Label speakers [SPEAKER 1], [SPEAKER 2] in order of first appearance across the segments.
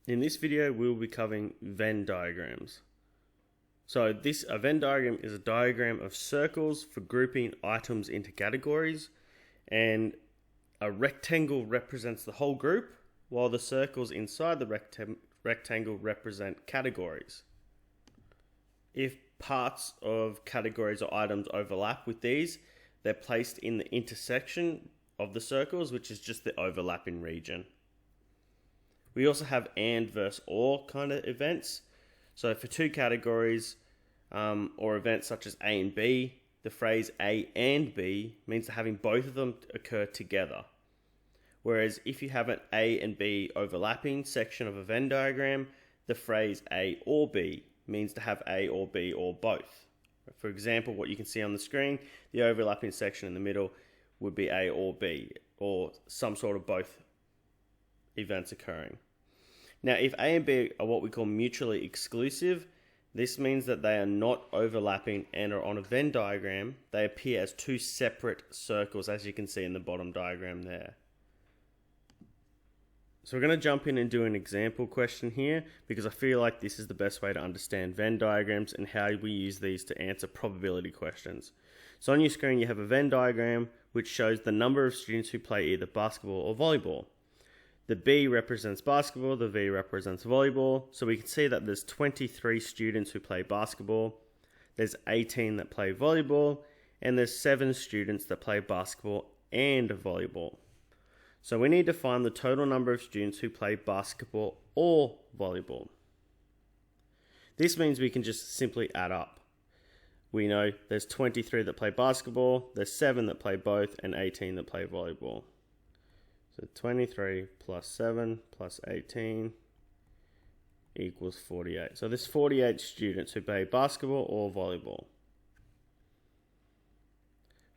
[SPEAKER 1] In this video, we'll be covering Venn diagrams. So a Venn diagram is a diagram of circles for grouping items into categories, and a rectangle represents the whole group, while the circles inside the rectangle represent categories. If parts of categories or items overlap with these, they're placed in the intersection of the circles, which is just the overlapping region. We also have and versus or kind of events. So for two categories or events such as A and B, the phrase A and B means that having both of them occur together. Whereas if you have an A and B overlapping section of a Venn diagram, the phrase A or B means to have A or B or both. For example, what you can see on the screen, the overlapping section in the middle would be A or B, or some sort of both events occurring. Now, if A and B are what we call mutually exclusive, this means that they are not overlapping and are on a Venn diagram. They appear as two separate circles, as you can see in the bottom diagram there. So we're going to jump in and do an example question here, because I feel like this is the best way to understand Venn diagrams and how we use these to answer probability questions. So on your screen you have a Venn diagram which shows the number of students who play either basketball or volleyball. The B represents basketball, the V represents volleyball. So we can see that there's 23 students who play basketball, there's 18 that play volleyball, and there's 7 students that play basketball and volleyball. So we need to find the total number of students who play basketball or volleyball. This means we can just simply add up. We know there's 23 that play basketball, there's 7 that play both, and 18 that play volleyball. So 23 plus 7 plus 18 equals 48. So there's 48 students who play basketball or volleyball.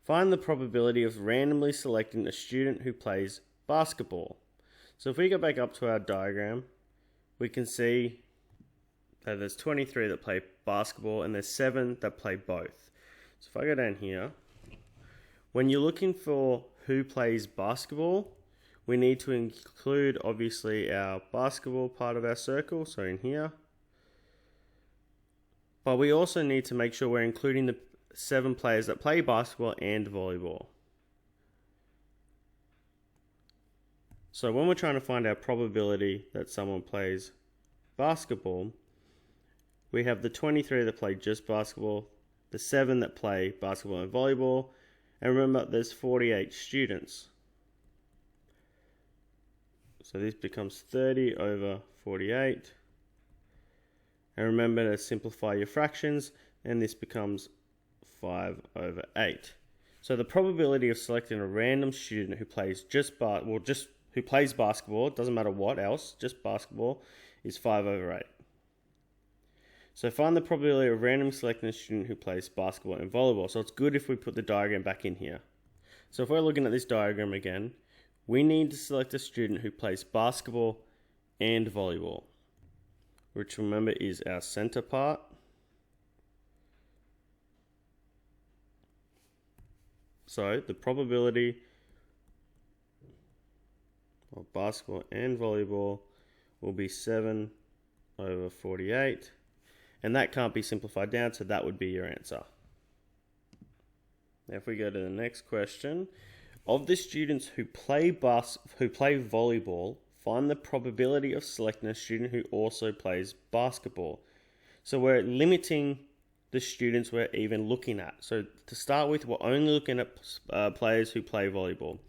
[SPEAKER 1] Find the probability of randomly selecting a student who plays basketball. So if we go back up to our diagram, we can see that there's 23 that play basketball and there's 7 that play both. So if I go down here, when you're looking for who plays basketball, we need to include obviously our basketball part of our circle, so in here. But we also need to make sure we're including the 7 players that play basketball and volleyball. So when we're trying to find our probability that someone plays basketball, we have the 23 that play just basketball, the 7 that play basketball and volleyball, and remember there's 48 students. So this becomes 30 over 48. And remember to simplify your fractions, and this becomes 5 over 8. So the probability of selecting a random student who plays who plays basketball, doesn't matter what else, just basketball, is 5 over 8. So find the probability of randomly selecting a student who plays basketball and volleyball. So it's good if we put the diagram back in here. So if we're looking at this diagram again, we need to select a student who plays basketball and volleyball, which remember is our center part. So the probability of basketball and volleyball will be 7 over 48, and that can't be simplified down, so that would be your answer. Now if we go to the next question, of the students who play volleyball, find the probability of selecting a student who also plays basketball. So we're limiting the students we're even looking at. So to start with, we're only looking at players who play volleyball.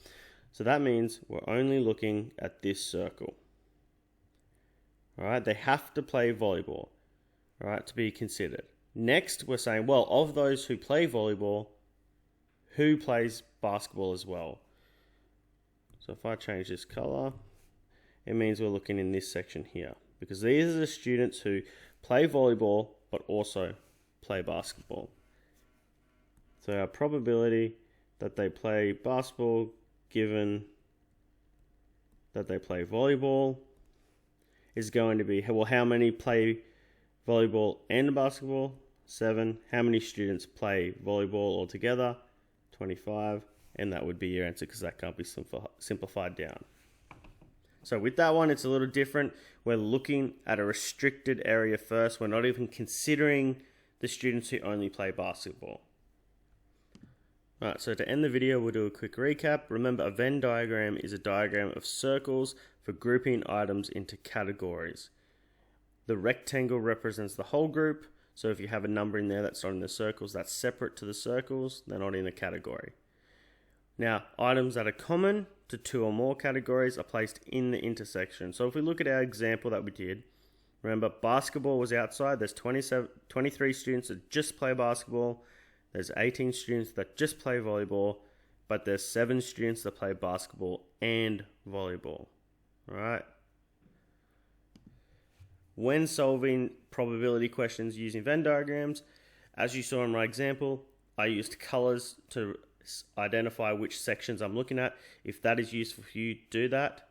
[SPEAKER 1] So that means we're only looking at this circle. All right, they have to play volleyball, all right, to be considered. Next, we're saying, well, of those who play volleyball, who plays basketball as well? So if I change this color, it means we're looking in this section here, because these are the students who play volleyball but also play basketball. So our probability that they play basketball given that they play volleyball is going to be, well, how many play volleyball and basketball? 7. How many students play volleyball altogether? 25. And that would be your answer, because that can't be simplified down. So with that one, it's a little different. We're looking at a restricted area first. We're not even considering the students who only play basketball. Alright, so to end the video, we'll do a quick recap. Remember, a Venn diagram is a diagram of circles for grouping items into categories. The rectangle represents the whole group, so if you have a number in there that's not in the circles, that's separate to the circles, they're not in a category. Now, items that are common to two or more categories are placed in the intersection. So if we look at our example that we did, remember, basketball was outside. There's 23 students that just play basketball. There's 18 students that just play volleyball, but there's 7 students that play basketball and volleyball. All right. When solving probability questions using Venn diagrams, as you saw in my example, I used colors to identify which sections I'm looking at. If that is useful for you, do that.